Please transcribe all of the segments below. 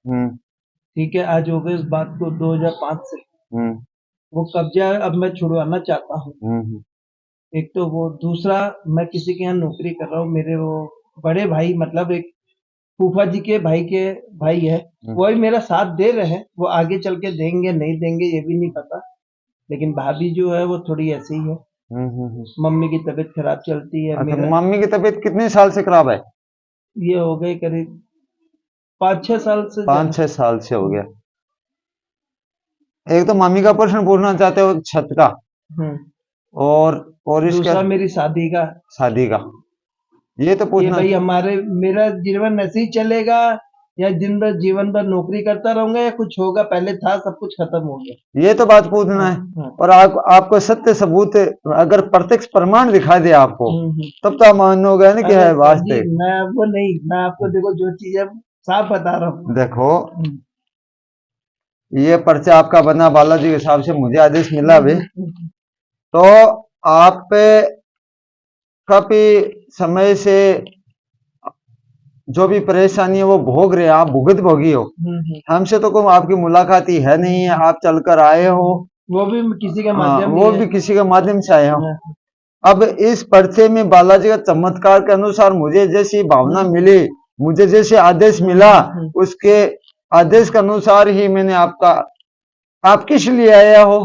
ठीक है, आज हो गए इस बात को 2005 से। वो कब्जा अब मैं छुड़वाना चाहता हूँ। एक तो वो, दूसरा मैं किसी के यहाँ नौकरी कर रहा हूँ, मेरे वो बड़े भाई, मतलब एक फूफा जी के भाई है, वो भी मेरा साथ दे रहे हैं। वो आगे चल के देंगे नहीं देंगे ये भी नहीं पता, लेकिन भाभी जो है वो थोड़ी ऐसी ही है। मम्मी की तबीयत खराब चलती है। अच्छा, मेरा मम्मी की तबीयत कितने साल से खराब है? ये हो गए करीब 5-6 साल से 5-6 साल से हो गया। एक तो मम्मी का प्रश्न पूछना चाहते हो छत का, हम्म, और इसका दूसरा मेरी शादी का। शादी का, ये तो ये पूछना। भाई मेरा जीवन ऐसे ही चलेगा, या दिन भर जीवन भर नौकरी करता रहूंगा, या कुछ होगा? पहले था, सब कुछ खत्म हो गया। ये तो बात पूछना है। और आपको सत्य सबूत अगर प्रत्यक्ष प्रमाण दिखा दे आपको, तब तो आप मानोगे ना कि अरे है सर जी, वास्तविक। मैं वो नहीं, मैं आपको देखो जो चीज है साफ बता रहा हूँ। देखो, ये पर्चा आपका बना बालाजी के हिसाब से मुझे आदेश मिला भी, तो आप पे काफी समय से जो भी परेशानी है वो भोग रहे हैं, आप भुगत भोगी हो। हमसे तो कोई आपकी मुलाकात ही है नहीं है, आप चलकर आए हो, वो भी किसी के हाँ, माध्यम वो ही भी है। किसी के माध्यम से आए हो। अब इस पर्चे में बालाजी का चमत्कार के अनुसार मुझे जैसी भावना मिली, मुझे जैसे आदेश मिला, उसके आदेश के अनुसार ही मैंने आप किस लिए आया हो,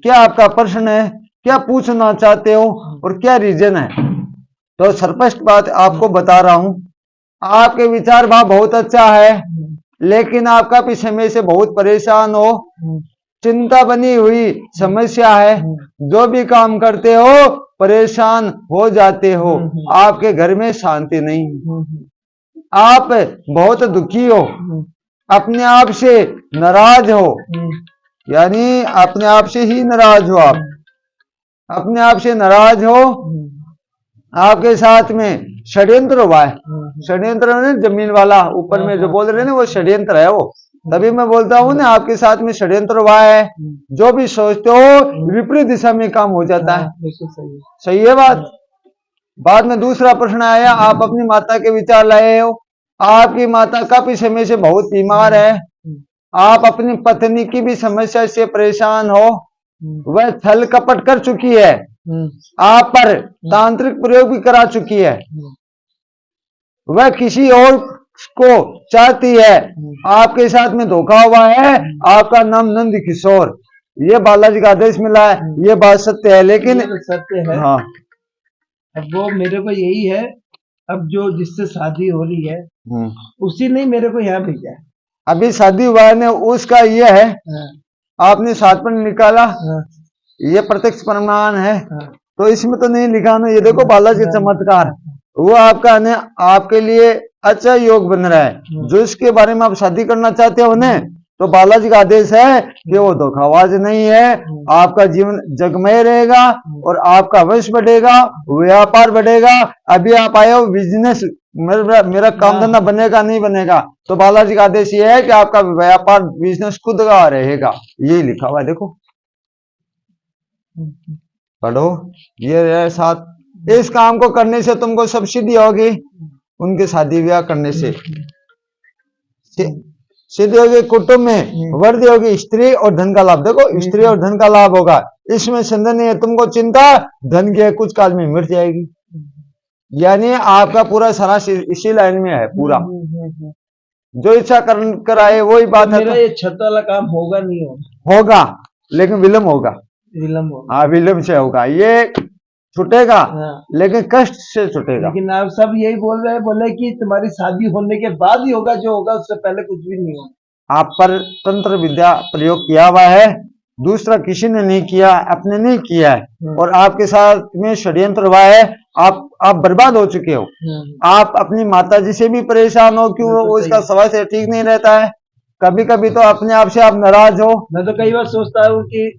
क्या आपका प्रश्न है, क्या पूछना चाहते हो, और क्या रीजन है। तो स्पष्ट बात आपको बता रहा हूं, आपके विचार भाव बहुत अच्छा है, लेकिन आप काफी समय से बहुत परेशान हो, चिंता बनी हुई समस्या है, जो भी काम करते हो परेशान हो जाते हो, आपके घर में शांति नहीं, आप बहुत दुखी हो, अपने आप से नाराज हो, यानी अपने आप से ही नाराज हो, आप अपने आप से नाराज हो, आपके साथ में षड्यंत्र हुआ है। षड्यंत्र है जमीन वाला, ऊपर में जो बोल रहे हैं ना वो षड्यंत्र है वो, तभी मैं बोलता हूँ ना आपके साथ में षड्यंत्र हुआ है। जो भी सोचते हो विपरीत दिशा में काम हो जाता है। सही है बात। बाद में दूसरा प्रश्न आया, आप अपनी माता के विचार लाए हो, आपकी माता काफी समय से बहुत बीमार है, आप अपनी पत्नी की भी समस्या से परेशान हो, वह छल कपट कर चुकी है, आप पर तांत्रिक प्रयोग भी करा चुकी है, वह किसी और को चाहती है, आपके साथ में धोखा हुआ है, आपका नाम नंद किशोर, ये बालाजी का आदेश मिला है, ये बात सत्य है। लेकिन तो सत्य है। हाँ, अब वो मेरे को यही है, अब जो जिससे शादी हो रही है उसी ने मेरे को यहाँ भेजा है। अभी शादी हुआ है ना, उसका ये है, आपने साथ पर निकाला, ये प्रत्यक्ष प्रमाण है, तो इसमें तो नहीं लिखा ना, ये देखो बालाजी चमत्कार, वो आपका ने आपके लिए अच्छा योग बन रहा है। जो इसके बारे में आप शादी करना चाहते हो ना, तो बालाजी का आदेश है कि वो धोखाबाज नहीं है, आपका जीवन जगमय रहेगा, और आपका वंश बढ़ेगा, व्यापार बढ़ेगा। अभी आप आए हो बिजनेस, मेरा काम धंधा बनेगा नहीं बनेगा, तो बालाजी का आदेश ये है कि आपका व्यापार बिजनेस खुद का रहेगा, यही लिखा हुआ है, देखो पढ़ो। ये साथ इस काम को करने से तुमको सब्सिडी होगी, उनके शादी ब्याह करने से सिद्धि होगी, कुटुंब में वृद्धि होगी, स्त्री और धन का लाभ, देखो स्त्री और धन का लाभ होगा, इसमें संदेह नहीं है। तुमको चिंता धन की कुछ काल में मिट जाएगी, यानी आपका पूरा सारा इसी लाइन में है पूरा, जो इच्छा कर आए वही बात है। मेरा ये छत वाला काम होगा नहीं होगा, लेकिन विलम्ब होगा, हाँ विलम्ब से होगा, ये छूटेगा, लेकिन कष्ट से छूटेगा। लेकिन आप सब यही बोल रहे हैं, बोले कि तुम्हारी शादी होने के बाद ही होगा, जो होगा उससे पहले कुछ भी नहीं होगा। आप पर तंत्र विद्या प्रयोग किया हुआ है, दूसरा किसी ने नहीं किया, अपने नहीं किया है, और आपके साथ में षड्यंत्र हुआ है, आप बर्बाद हो चुके हो। आप अपनी माता जी से भी परेशान हो, क्यों उसका स्वभाव से ठीक नहीं रहता है, कभी कभी तो अपने आप से आप नाराज हो। मैं तो कई बार सोचता हूँ कि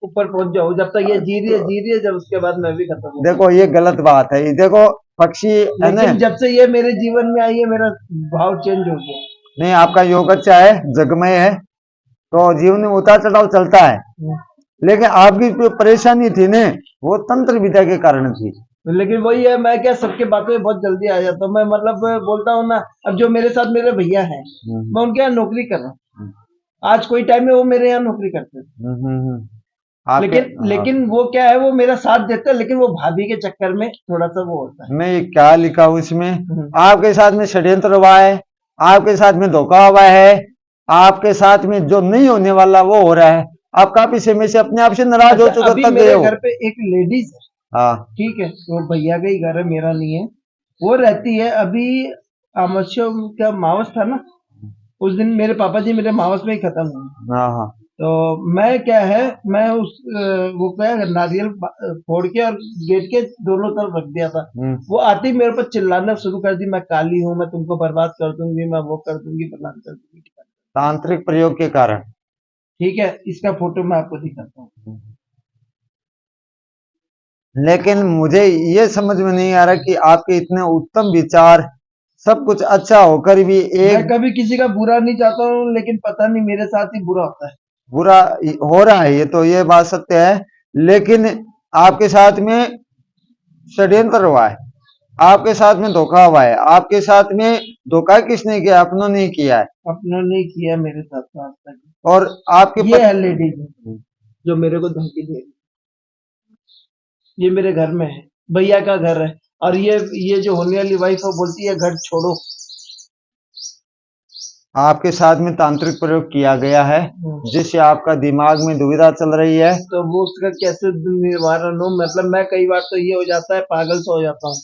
ऊपर पहुंच जाओ, जब तक ये जी रही है, जब उसके बाद मैं भी खत्म। देखो ये गलत बात है, देखो पक्षी है ना, जब से ये मेरे जीवन में आई है, मेरा भाव चेंज हो गया। नहीं, आपका योग अच्छा है, जगमय है, तो जीवन में उतार चढ़ाव चलता है, लेकिन आपकी जो परेशानी थी ने, वो तंत्र विद्या के कारण थी। लेकिन वही है, मैं क्या सबके बातों में बहुत जल्दी आ जाता हूँ। मैं मतलब बोलता हूँ ना, अब जो मेरे साथ मेरे भैया हैं, मैं उनके यहाँ नौकरी कर रहा हूँ। आज कोई टाइम में वो मेरे यहाँ नौकरी करते थे, आपके लेकिन वो क्या है, वो मेरा साथ देते हैं, लेकिन वो भाभी के चक्कर में थोड़ा सा वो होता है। मैं क्या लिखा हूँ इसमें, आपके साथ में षड्यंत्र हुआ है, आपके साथ में धोखा हुआ है, आपके साथ में जो नहीं होने वाला वो हो रहा है। आप काफी समय से अपने आप से नाराज हो अच्छा, चुके अभी तक गए मेरे हो। घर पे एक लेडीज है, हाँ ठीक है, वो भैया का ही घर है, मेरा नहीं है। वो रहती है अभी, अमावस्या का मावस था ना, उस दिन मेरे पापा जी मेरे मावस में ही खत्म हुए। हाँ हाँ। तो मैं क्या है, मैं वो क्या है, नारियल फोड़ के और गेट के दोनों तरफ रख दिया था। वो आती मेरे ऊपर चिल्लाना शुरू कर दी, मैं काली हूँ, मैं तुमको बर्बाद कर दूंगी, मैं वो कर दूंगी, बर्बाद कर दूंगी। तांत्रिक प्रयोग के कारण। ठीक है, इसका फोटो मैं आपको दिखाता हूँ। लेकिन मुझे ये समझ में नहीं आ रहा कि आपके इतने उत्तम विचार, सब कुछ अच्छा होकर भी मैं एक कभी किसी का बुरा नहीं चाहता हूँ, लेकिन पता नहीं मेरे साथ ही बुरा होता है। बुरा हो रहा है, ये तो ये बात सत्य है। लेकिन आपके साथ में षड्यंत्र हुआ है, आपके साथ में धोखा हुआ है, आपके साथ में धोखा किसने किया, अपनों ने किया है। अपनों ने किया मेरे साथ तो आज तक। और आपके ये है लेडीज जो मेरे को धमकी दे रही, ये मेरे घर में है, भैया का घर है। और ये जो होने वाली वाइफ है, बोलती है घर छोड़ो। आपके साथ में तांत्रिक प्रयोग किया गया है, जिससे आपका दिमाग में दुविधा चल रही है। तो वो उसका कैसे निवारण हो, मतलब मैं कई बार तो ये हो जाता है, पागल सा हो जाता हूँ।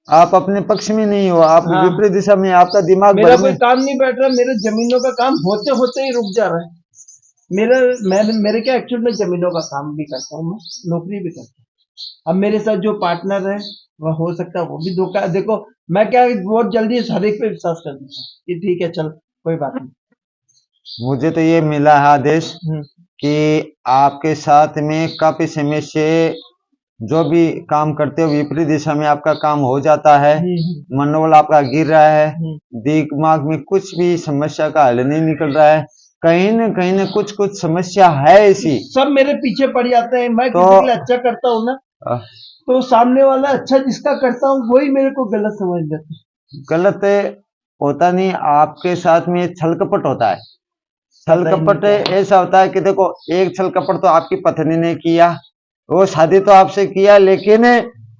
आप अपने पक्ष में नहीं हो, आप हाँ, विपरीत दिशा में, आपका दिमाग मेरा कोई बढ़ने। काम नहीं बैठ रहा, मेरे जमीनों का काम होते होते ही रुक जा रहा है। मेरे क्या एक्चुअल में जमीनों का काम भी करता हूँ, मैं नौकरी भी करता हूँ। अब मेरे साथ जो पार्टनर है, वह हो सकता है वो भी धोखा। देखो, मैं क्या बहुत जल्दी हर एक पे विश्वास कर देता हूँ कि ठीक है, चल कोई बात नहीं। मुझे तो ये मिला है आदेश कि आपके साथ में काफी समय से जो भी काम करते हो, विपरीत दिशा में आपका काम हो जाता है, मनोबल आपका गिर रहा है, दिमाग में कुछ भी समस्या का हल नहीं निकल रहा है, कहीं न कुछ कुछ समस्या है ऐसी। सब मेरे पीछे पड़ जाते हैं। मैं तो किसी के लिए अच्छा करता हूँ ना, तो सामने वाला अच्छा जिसका करता हूँ वही मेरे को गलत समझ लेते हैं। गलत होता नहीं, आपके साथ में छल कपट होता है। छल कपट ऐसा होता है कि देखो, एक छल कपट तो आपकी पत्नी ने किया, वो शादी तो आपसे किया, लेकिन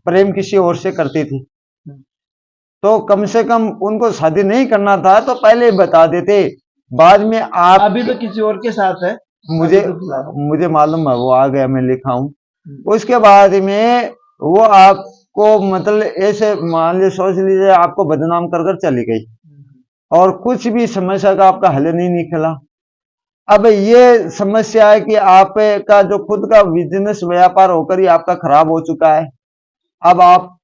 प्रेम किसी और से करती थी। तो कम से कम उनको शादी नहीं करना था तो पहले ही बता देते। बाद में आप अभी तो किसी और के साथ है, मुझे मालूम है, वो आ गया, मैं लिखा हूं। उसके बाद में वो आपको मतलब ऐसे मान लीजिए, सोच लीजिए, आपको बदनाम कर कर चली गई और कुछ भी समस्या का आपका हल नहीं निकला। अब ये समस्या है कि आपका जो खुद का बिजनेस व्यापार होकर ही आपका खराब हो चुका है। अब आप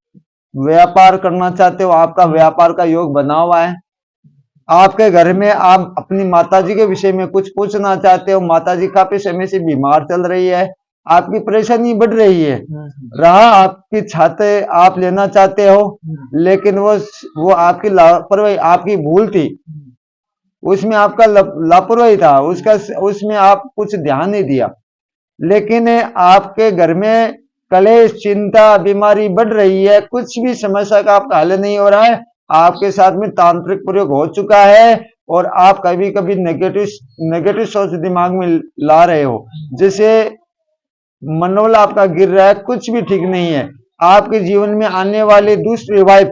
व्यापार करना चाहते हो, आपका व्यापार का योग बना हुआ है, आपके घर में आप अपनी माताजी के विषय में कुछ पूछना चाहते हो, माताजी काफी समय से बीमार चल रही है, आपकी परेशानी बढ़ रही है, रहा आपकी छाते आप लेना चाहते हो, लेकिन वो आपकी लापरवाही, आपकी भूल थी, उसमें आपका लापरवाही था, उसमें आप कुछ ध्यान नहीं दिया। लेकिन आपके घर में कलेश, चिंता, बीमारी बढ़ रही है, कुछ भी समस्या का आपका हल नहीं हो रहा है, आपके साथ में तांत्रिक प्रयोग हो चुका है और आप कभी कभी नेगेटिव सोच दिमाग में ला रहे हो, जिससे मनोबल आपका गिर रहा है, कुछ भी ठीक नहीं है। आपके जीवन में आने वाली दूसरी वाइफ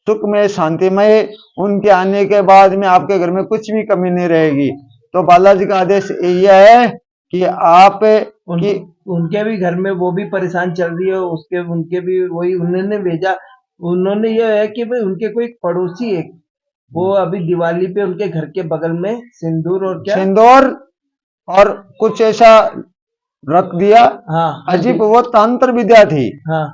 सुखमय, शांतिमय, उनके आने के बाद में आपके घर में कुछ भी कमी नहीं रहेगी। तो बालाजी का आदेश यह है कि आप उनके भी घर में वो भी परेशान चल रही है, उनके भी वही उन्होंने भेजा। उन्होंने ये है कि भाई उनके कोई पड़ोसी है, वो अभी दिवाली पे उनके घर के बगल में सिंदूर और कुछ ऐसा रख दिया। हाँ, अजीब, वो तंत्र विद्या थी। हाँ,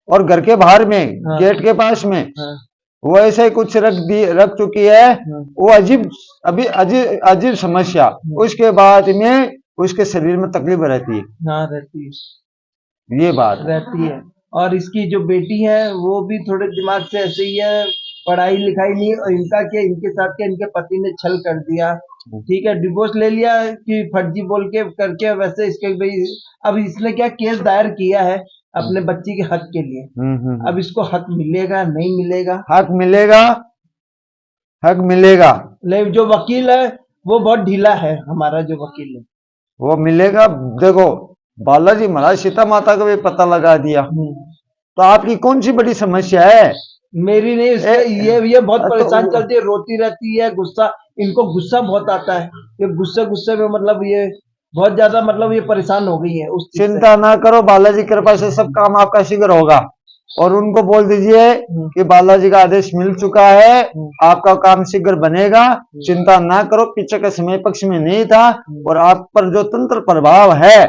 और घर के बाहर में, हाँ, गेट के पास में, हाँ, वो ऐसे कुछ रख चुकी है। वो अजीब समस्या। उसके बाद में उसके शरीर में तकलीफ रहती है। हाँ, रहती है, ये बात रहती है। और इसकी जो बेटी है वो भी थोड़े दिमाग से ऐसे ही है, पढ़ाई लिखाई नहीं। और इनका क्या, इनके साथ क्या, इनके पति ने छल कर दिया, ठीक है, डिवोर्स ले लिया कि फर्जी बोल के करके। वैसे इसके भाई अब इसने क्या केस दायर किया है, अपने बच्ची के हक के लिए। अब इसको हक मिलेगा नहीं मिलेगा? हक मिलेगा, हक मिलेगा। नहीं, जो वकील है वो बहुत ढीला है, हमारा जो वकील है वो मिलेगा। देखो बालाजी महाराज सीता माता का भी पता लगा दिया, तो आपकी कौन सी बड़ी समस्या है? मेरी नहीं, इसके ये बहुत परेशान तो चलती है, रोती रहती है, गुस्सा, इनको गुस्सा बहुत आता है, ये गुस्से गुस्से में मतलब ये बहुत ज्यादा मतलब ये परेशान हो गई है उस चीज से। चिंता ना करो, बालाजी की कृपा से सब काम आपका शीघ्र होगा। और उनको बोल दीजिए कि बालाजी का आदेश मिल चुका है, आपका काम शीघ्र बनेगा, चिंता ना करो। पीछे का समय पक्ष में नहीं था, और आप पर जो तंत्र प्रभाव है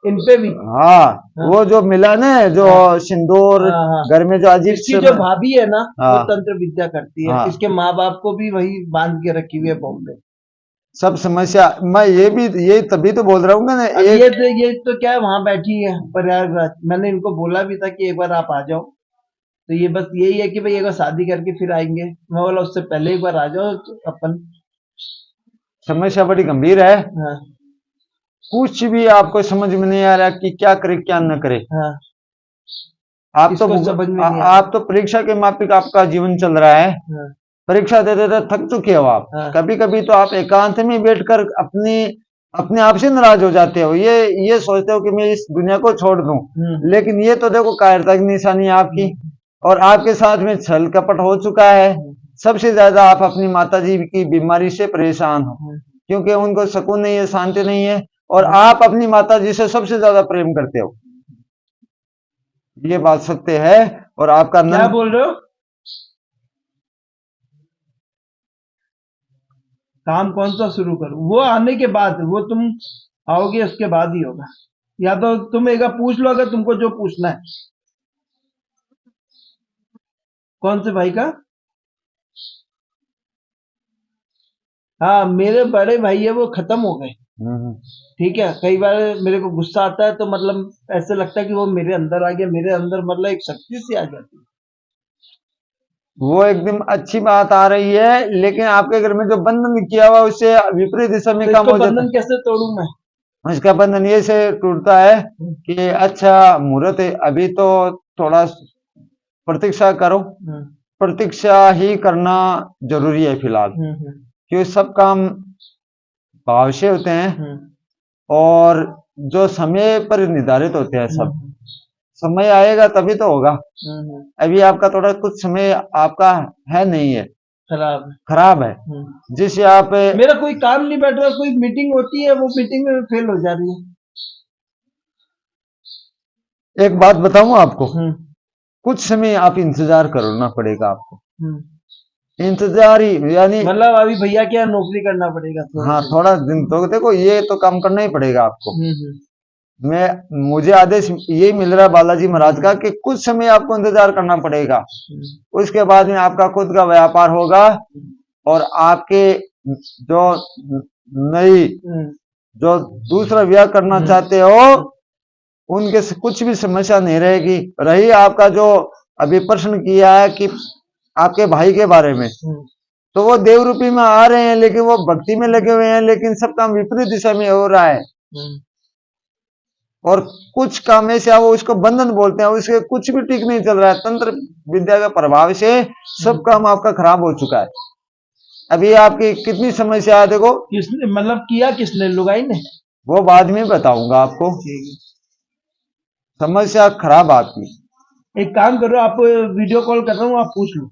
इन पे भी, हाँ, वो जो मिला ना, जो सिंदूर घर में जो अजीब इसकी जो भाभी है ना, वो हाँ, तंत्र विद्या करती है, इसके माँ बाप को भी वही बांध के रखी हुई है बॉम्बे। सब समस्या मैं ये तभी तो बोल रहा हूँ ना। ये तो क्या है, वहां बैठी है प्रयागराज, मैंने इनको बोला भी था कि एक बार आप आ जाओ, तो ये बस यही है कि भाई एक बार शादी करके फिर आएंगे। मैं बोला उससे पहले एक बार आ जाओ अपन। समस्या बड़ी गंभीर है। हाँ, कुछ भी आपको समझ में नहीं आ रहा कि क्या करे क्या न करे। हाँ, आप तो इसको समझ में नहीं आ रहा। आप तो परीक्षा के माफिक आपका जीवन चल रहा है। हाँ, परीक्षा देते देते थक चुके हो आप। हाँ, कभी कभी तो आप एकांत में बैठकर अपने आप से नाराज हो जाते हो, ये सोचते हो कि मैं इस दुनिया को छोड़ दूं। लेकिन ये तो देखो कायरता की निशानी है आपकी, और आपके साथ में छल कपट हो चुका है। सबसे ज्यादा आप अपनी माताजी की बीमारी से परेशान हो, क्योंकि उनको सुकून नहीं है, शांति नहीं है, और आप अपनी माताजी से सबसे ज्यादा प्रेम करते हो। ये बात सत्य है। और आपका क्या बोल रहे हो? काम कौन सा शुरू करूं? वो आने के बाद, वो तुम आओगे उसके बाद ही होगा, या तो तुम एक बार पूछ लो अगर तुमको जो पूछना है। कौन से भाई का? हाँ, मेरे बड़े भाई है, वो खत्म हो गए। ठीक है, कई बार मेरे को गुस्सा आता है तो मतलब ऐसे लगता है कि वो मेरे अंदर आ गया, मेरे अंदर मतलब एक शक्ति सी आ जाती है। वो एकदम अच्छी बात आ रही है, लेकिन आपके घर में जो बंधन किया हुआ उससे विपरीत दिशा में तो काम इसको हो जाता बंधन कैसे तोड़ूं मैं? है। इसका बंधन ये से टूटता है कि अच्छा मुहूर्त है, अभी तो थोड़ा प्रतीक्षा करो। प्रतीक्षा ही करना जरूरी है फिलहाल, क्योंकि सब काम भाव से होते हैं, और जो समय पर निर्धारित होते हैं सब। समय आएगा तभी तो होगा। अभी आपका थोड़ा कुछ समय आपका है नहीं है, खराब है, जिससे आप मेरा कोई काम नहीं बैठ रहा, कोई मीटिंग होती है वो मीटिंग में फेल हो जा रही है। एक बात बताऊं आपको, कुछ समय आप इंतजार करना पड़ेगा आपको। इंतजार ही यानी मतलब अभी भैया क्या नौकरी करना पड़ेगा हाँ, थोड़ा दिन तो देखो, ये तो काम करना ही पड़ेगा आपको। मुझे आदेश यही मिल रहा है बालाजी महाराज का कि कुछ समय आपको इंतजार करना पड़ेगा। उसके बाद में आपका खुद का व्यापार होगा, और आपके जो नई जो दूसरा विवाह करना चाहते हो उनके से कुछ भी समस्या नहीं रहेगी। रही आपका जो अभी प्रश्न किया है कि आपके भाई के बारे में, तो वो देव रूपी में आ रहे हैं, लेकिन वो भक्ति में लगे हुए हैं, लेकिन सब काम विपरीत दिशा में हो रहा है। और कुछ काम ऐसे वो उसको बंधन बोलते हैं, उसके कुछ भी ठीक नहीं चल रहा है। तंत्र विद्या के प्रभाव से सब काम आपका खराब हो चुका है। अभी आपकी कितनी समस्या है देखो। किसने मतलब किया, किसने? लुगाई ने? वो बाद में बताऊंगा आपको। समस्या खराब आपकी। एक काम करो, आप वीडियो कॉल कर रहा हूँ, आप पूछ लो।